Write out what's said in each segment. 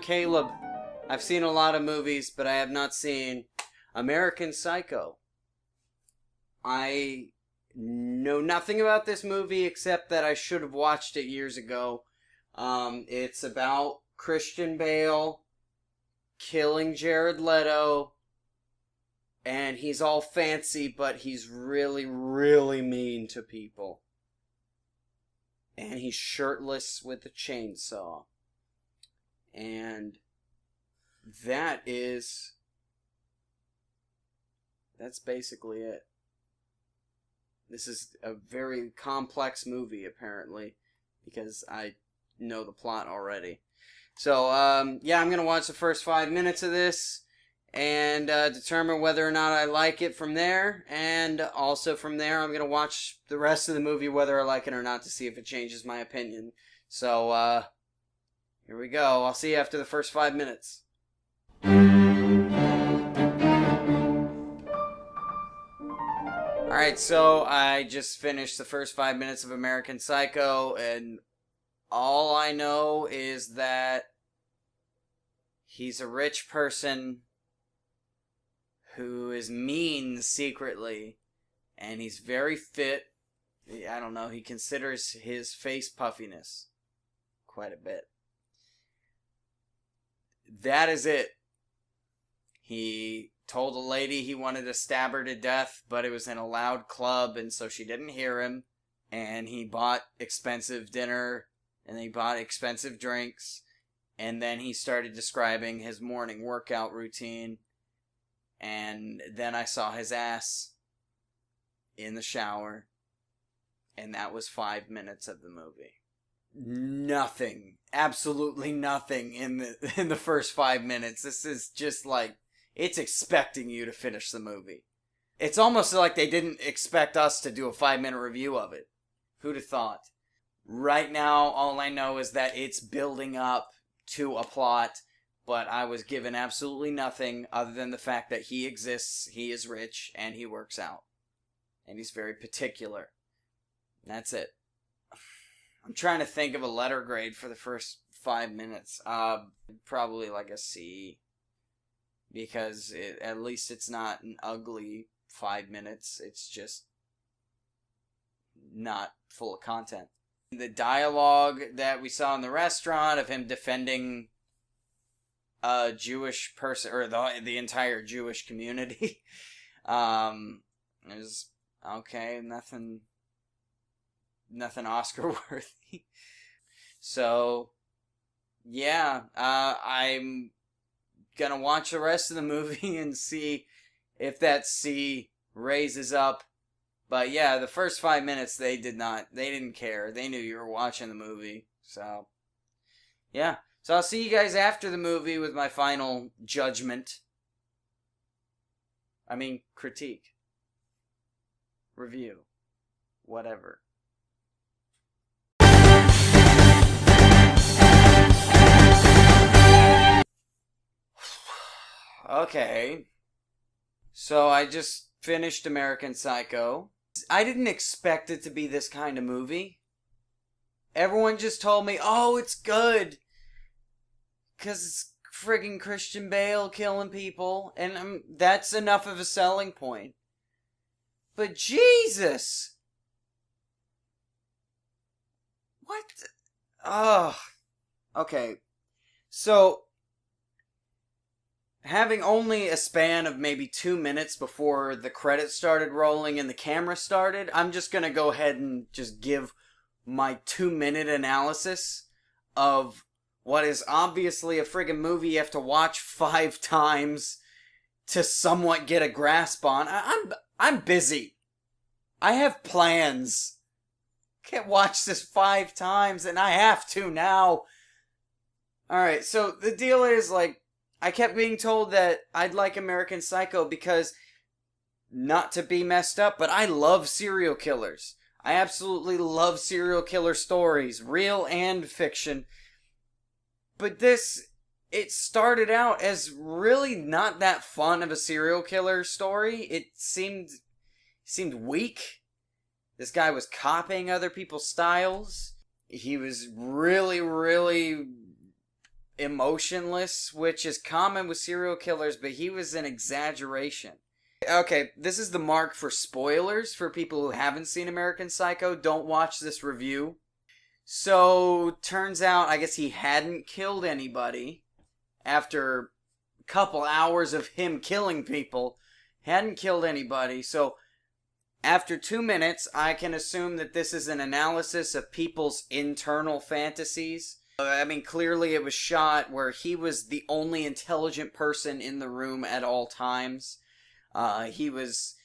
Caleb. I've seen a lot of movies, but I have not seen American Psycho. I know nothing about this movie except that I should have watched it years ago. It's about Christian Bale killing Jared Leto, and he's all fancy, but he's really, really mean to people. And he's shirtless with a chainsaw. And that's basically it. This is a very complex movie, apparently, because I know the plot already. So, yeah, I'm going to watch the first 5 minutes of this and determine whether or not I like it from there. And also from there, I'm going to watch the rest of the movie, whether I like it or not, to see if it changes my opinion. So, here we go. I'll see you after the first 5 minutes. Alright, so I just finished the first 5 minutes of American Psycho, and all I know is that he's a rich person who is mean secretly, and he's very fit. I don't know, he considers his face puffiness quite a bit. That is it. He told a lady he wanted to stab her to death, but it was in a loud club, and so she didn't hear him. And he bought expensive dinner, and he bought expensive drinks, and then he started describing his morning workout routine, and then I saw his ass in the shower, and that was 5 minutes of the movie. Nothing, absolutely nothing in the first 5 minutes. This is just like, it's expecting you to finish the movie. It's almost like they didn't expect us to do a 5-minute review of it. Who'd have thought? Right now, all I know is that it's building up to a plot, but I was given absolutely nothing other than the fact that he exists, he is rich, and he works out. And he's very particular. That's it. I'm trying to think of a letter grade for the first 5 minutes. Probably like a C. Because at least it's not an ugly 5 minutes. It's just not full of content. The dialogue that we saw in the restaurant of him defending a Jewish person, or the entire Jewish community, is okay. Nothing Oscar worthy. So, yeah, I'm gonna watch the rest of the movie and see if that C raises up. But yeah, the first 5 minutes they didn't care. They knew you were watching the movie. So, yeah. So I'll see you guys after the movie with my final judgment. I mean, critique. Review. Whatever. Okay. So I just finished American Psycho. I didn't expect it to be this kind of movie. Everyone just told me, oh, it's good. Because it's friggin' Christian Bale killing people. And that's enough of a selling point. But Jesus! What? Oh. Okay. So, having only a span of maybe 2 minutes before the credits started rolling and the camera started, I'm just gonna go ahead and just give my 2-minute analysis of what is obviously a friggin' movie you have to watch 5 times to somewhat get a grasp on. I'm busy. I have plans. Can't watch this 5 times, and I have to now. Alright, so the deal is, like, I kept being told that I'd like American Psycho because, not to be messed up, but I love serial killers. I absolutely love serial killer stories, real and fiction. But this, it started out as really not that fun of a serial killer story. It seemed weak. This guy was copying other people's styles. He was really, really emotionless, which is common with serial killers, but he was an exaggeration. Okay, this is the mark for spoilers for people who haven't seen American Psycho. Don't watch this review. So, turns out, I guess he hadn't killed anybody after a couple hours of him killing people. Hadn't killed anybody, so after 2 minutes, I can assume that this is an analysis of people's internal fantasies. I mean, clearly it was shot where he was the only intelligent person in the room at all times. He was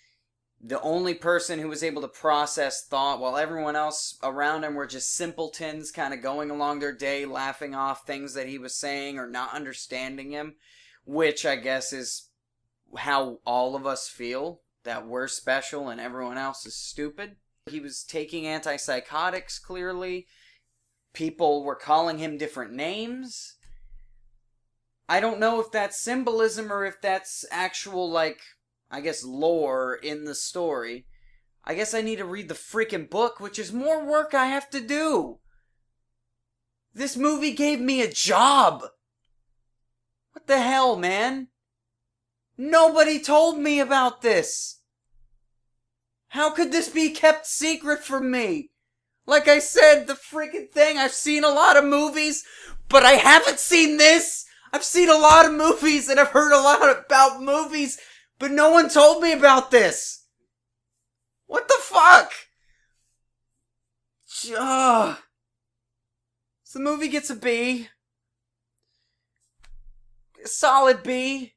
the only person who was able to process thought, while everyone else around him were just simpletons kind of going along their day, laughing off things that he was saying or not understanding him, which I guess is how all of us feel, that we're special and everyone else is stupid. He was taking antipsychotics, clearly. People were calling him different names. I don't know if that's symbolism or if that's actual, like, I guess, lore in the story. I guess I need to read the freaking book, which is more work I have to do. This movie gave me a job. What the hell, man? Nobody told me about this. How could this be kept secret from me? Like I said, the freaking thing, I've seen a lot of movies, but I haven't seen this. I've seen a lot of movies and I've heard a lot about movies, but no one told me about this. What the fuck? So the movie gets a B. A solid B.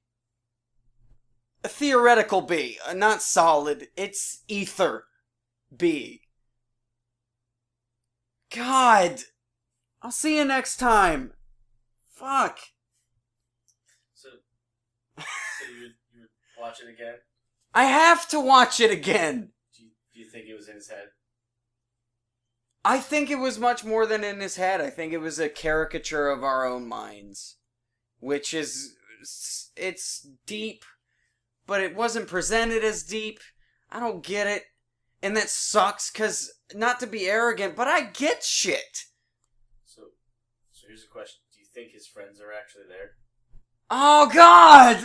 A theoretical B. Not solid. It's ether B. God. I'll see you next time. Fuck. So you would watch it again? I have to watch it again. Do you think it was in his head? I think it was much more than in his head. I think it was a caricature of our own minds. Which is... It's deep, but it wasn't presented as deep. I don't get it. And that sucks, because, not to be arrogant, but I get shit. So here's a question. Do you think his friends are actually there? Oh, God!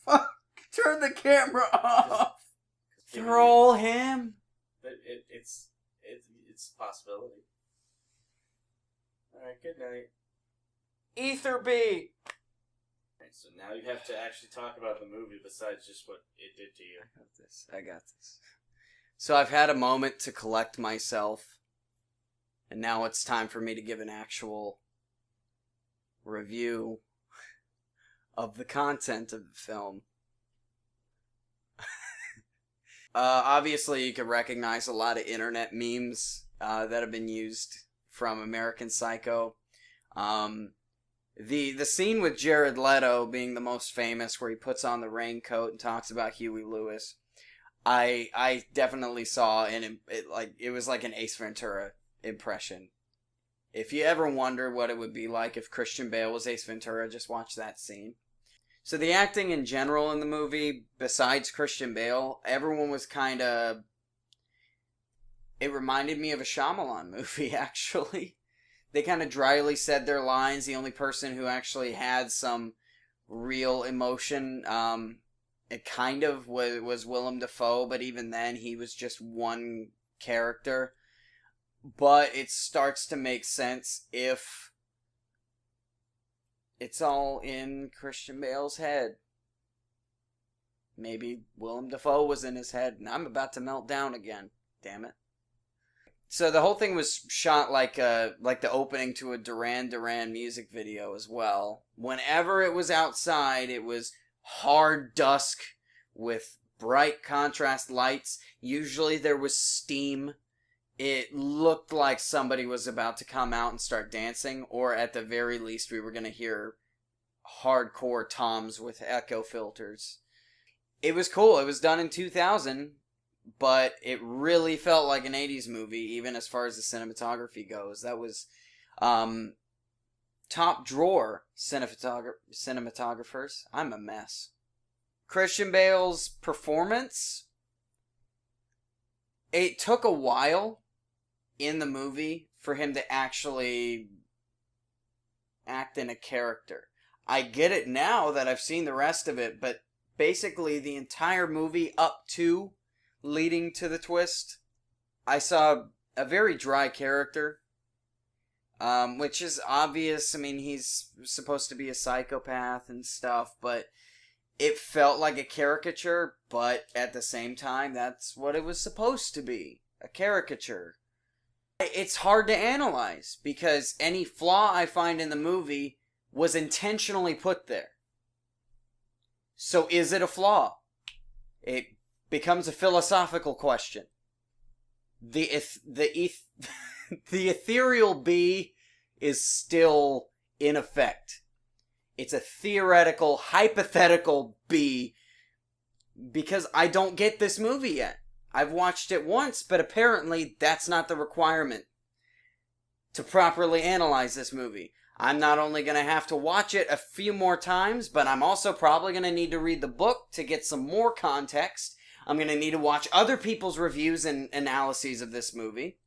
Fuck. Turn the camera off. Troll him. But it's a possibility. Alright, good night. Ether B. So now you have to actually talk about the movie besides just what it did to you. I got this. So I've had a moment to collect myself, and now it's time for me to give an actual review of the content of the film. Obviously, you could recognize a lot of internet memes that have been used from American Psycho. The scene with Jared Leto being the most famous, where he puts on the raincoat and talks about Huey Lewis, I definitely saw, and it was like an Ace Ventura impression. If you ever wonder what it would be like if Christian Bale was Ace Ventura, just watch that scene. So the acting in general in the movie, besides Christian Bale, everyone was kind of... It reminded me of a Shyamalan movie, actually. They kind of dryly said their lines. The only person who actually had some real emotion, it kind of was Willem Dafoe, but even then, he was just one character. But it starts to make sense if it's all in Christian Bale's head. Maybe Willem Dafoe was in his head, and I'm about to melt down again. Damn it. So the whole thing was shot like the opening to a Duran Duran music video as well. Whenever it was outside, it was hard dusk with bright contrast lights. Usually there was steam. It looked like somebody was about to come out and start dancing, or at the very least we were going to hear hardcore toms with echo filters. It was cool. It was done in 2000, but it really felt like an 80s movie, even as far as the cinematography goes. That was top drawer cinematographers. I'm a mess. Christian Bale's performance, it took a while in the movie for him to actually act in a character. I get it now that I've seen the rest of it, but basically the entire movie up to leading to the twist, I saw a very dry character. Which is obvious. I mean, he's supposed to be a psychopath and stuff, but it felt like a caricature, but at the same time, that's what it was supposed to be. A caricature. It's hard to analyze, because any flaw I find in the movie was intentionally put there. So is it a flaw? It becomes a philosophical question. The ethereal bee is still in effect. It's a theoretical, hypothetical bee, because I don't get this movie yet. I've watched it once, but apparently that's not the requirement to properly analyze this movie. I'm not only going to have to watch it a few more times, but I'm also probably going to need to read the book to get some more context. I'm going to need to watch other people's reviews and analyses of this movie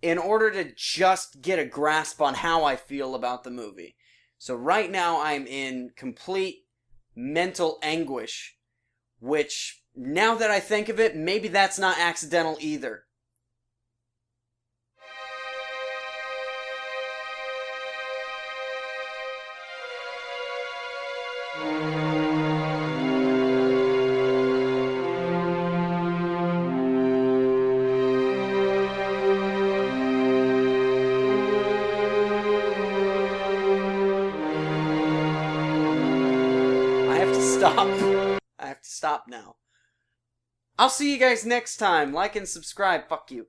in order to just get a grasp on how I feel about the movie. So right now I'm in complete mental anguish, which, now that I think of it, maybe that's not accidental either. I have to stop now. I'll see you guys next time. Like and subscribe. Fuck you.